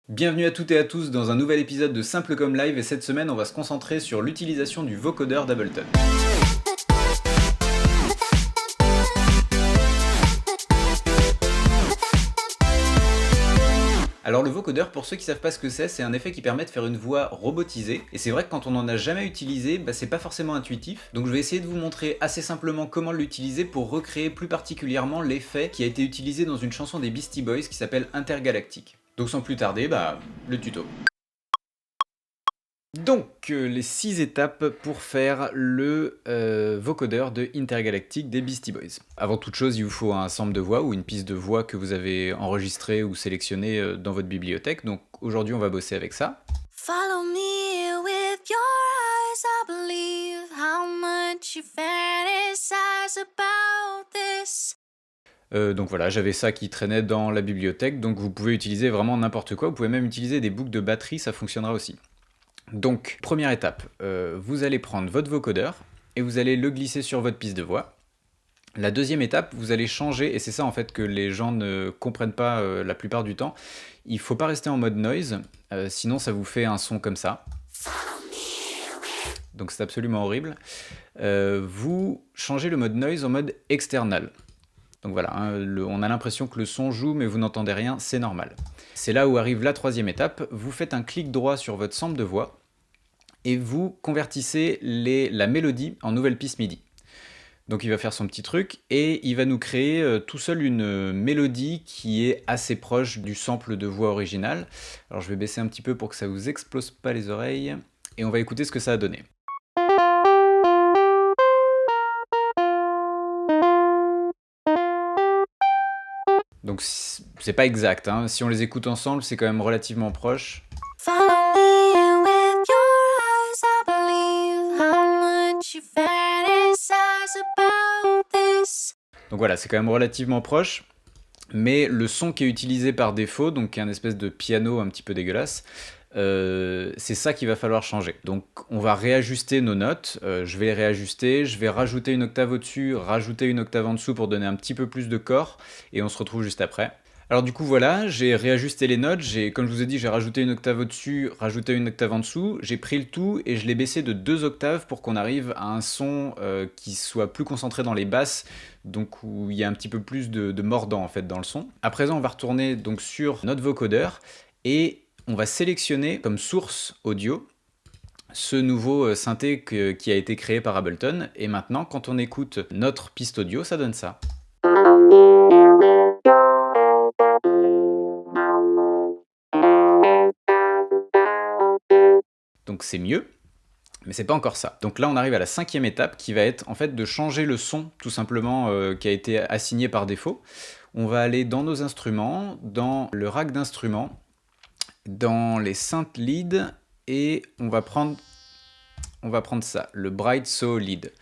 Bienvenue à toutes et à tous dans un nouvel épisode de Simple comme Live et cette semaine on va se concentrer sur l'utilisation du vocodeur d'Ableton. Alors le vocodeur, pour ceux qui savent pas ce que c'est un effet qui permet de faire une voix robotisée, et c'est vrai que quand on n'en a jamais utilisé, c'est pas forcément intuitif, donc je vais essayer de vous montrer assez simplement comment l'utiliser pour recréer plus particulièrement l'effet qui a été utilisé dans une chanson des Beastie Boys qui s'appelle Intergalactic. Donc sans plus tarder, le tuto. Donc, les 6 étapes pour faire le vocodeur de Intergalactic des Beastie Boys. Avant toute chose, il vous faut un sample de voix ou une piste de voix que vous avez enregistrée ou sélectionnée dans votre bibliothèque. Donc aujourd'hui, on va bosser avec ça. Follow me with your eyes, I believe how much you fantasize about this. Donc voilà, j'avais ça qui traînait dans la bibliothèque, donc vous pouvez utiliser vraiment n'importe quoi. Vous pouvez même utiliser des boucles de batterie, ça fonctionnera aussi. Donc, première étape, vous allez prendre votre vocodeur et vous allez le glisser sur votre piste de voix. La deuxième étape, vous allez changer, et c'est ça en fait que les gens ne comprennent pas la plupart du temps, il ne faut pas rester en mode noise, sinon ça vous fait un son comme ça. Donc c'est absolument horrible. Vous changez le mode noise en mode external. Donc voilà, on a l'impression que le son joue mais vous n'entendez rien, c'est normal. C'est là où arrive la troisième étape, vous faites un clic droit sur votre sample de voix et vous convertissez la mélodie en nouvelle piste MIDI. Donc il va faire son petit truc et il va nous créer tout seul une mélodie qui est assez proche du sample de voix original. Alors je vais baisser un petit peu pour que ça vous explose pas les oreilles et on va écouter ce que ça a donné. Donc c'est pas exact, hein. Si on les écoute ensemble, c'est quand même relativement proche. Follow me with your eyes, I believe how much you fantasize about this. Donc voilà, c'est quand même relativement proche, mais le son qui est utilisé par défaut, donc un espèce de piano un petit peu dégueulasse, c'est ça qu'il va falloir changer. Donc on va réajuster nos notes, je vais les réajuster, je vais rajouter une octave au-dessus, rajouter une octave en dessous pour donner un petit peu plus de corps, et on se retrouve juste après. Alors du coup voilà, j'ai réajusté les notes, comme je vous ai dit, j'ai rajouté une octave au-dessus, rajouté une octave en dessous, j'ai pris le tout et je l'ai baissé de 2 octaves pour qu'on arrive à un son qui soit plus concentré dans les basses, donc où il y a un petit peu plus de mordant en fait dans le son. À présent on va retourner donc sur notre vocodeur et on va sélectionner comme source audio ce nouveau synthé qui a été créé par Ableton, et maintenant quand on écoute notre piste audio, ça donne ça. Donc c'est mieux, mais c'est pas encore ça. Donc là on arrive à la 5e étape qui va être en fait de changer le son tout simplement qui a été assigné par défaut. On va aller dans nos instruments, dans le rack d'instruments, dans les synth lead et on va prendre ça, le Bright So Lead.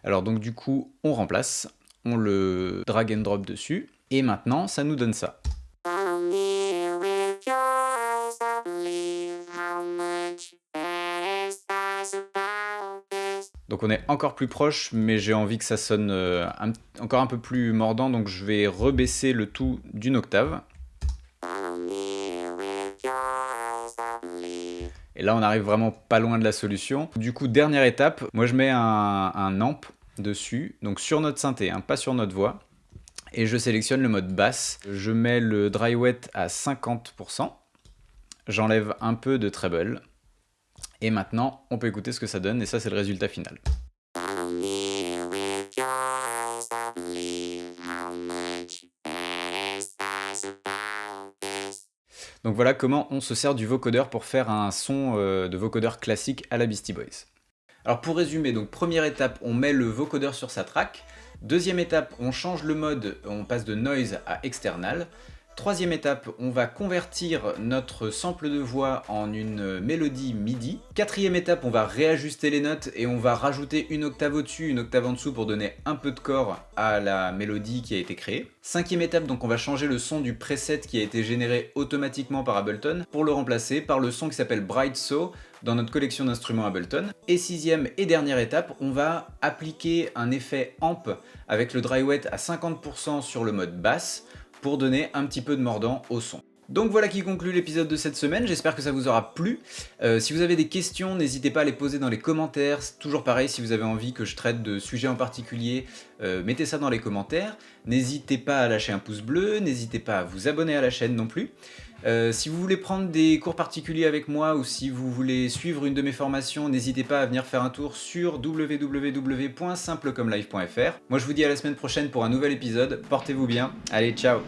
Alors donc du coup on remplace, on le drag and drop dessus et maintenant ça nous donne ça. Follow me with your eyes, I believe how much you fantasize about this. Donc on est encore plus proche, mais j'ai envie que ça sonne encore un peu plus mordant, donc je vais rebaisser le tout d'une octave. Et là on arrive vraiment pas loin de la solution. Du coup dernière étape, moi je mets un amp dessus, donc sur notre synthé, pas sur notre voix. Et je sélectionne le mode basse, je mets le dry wet à 50%, j'enlève un peu de treble, et maintenant on peut écouter ce que ça donne, et ça c'est le résultat final. Donc voilà comment on se sert du vocodeur pour faire un son de vocodeur classique à la Beastie Boys. Alors pour résumer, donc première étape, on met le vocodeur sur sa track. Deuxième étape, on change le mode, on passe de noise à external. Troisième étape, on va convertir notre sample de voix en une mélodie MIDI. Quatrième étape, on va réajuster les notes et on va rajouter une octave au-dessus, une octave en dessous pour donner un peu de corps à la mélodie qui a été créée. Cinquième étape, donc on va changer le son du preset qui a été généré automatiquement par Ableton pour le remplacer par le son qui s'appelle Bright So dans notre collection d'instruments Ableton. Et sixième et dernière étape, on va appliquer un effet amp avec le dry wet à 50% sur le mode basse pour donner un petit peu de mordant au son. Donc voilà qui conclut l'épisode de cette semaine, j'espère que ça vous aura plu. Si vous avez des questions, n'hésitez pas à les poser dans les commentaires. C'est toujours pareil, si vous avez envie que je traite de sujets en particulier, mettez ça dans les commentaires. N'hésitez pas à lâcher un pouce bleu, n'hésitez pas à vous abonner à la chaîne non plus. Si vous voulez prendre des cours particuliers avec moi ou si vous voulez suivre une de mes formations, n'hésitez pas à venir faire un tour sur www.simplecomelife.fr. Moi je vous dis à la semaine prochaine pour un nouvel épisode, portez-vous bien, allez ciao!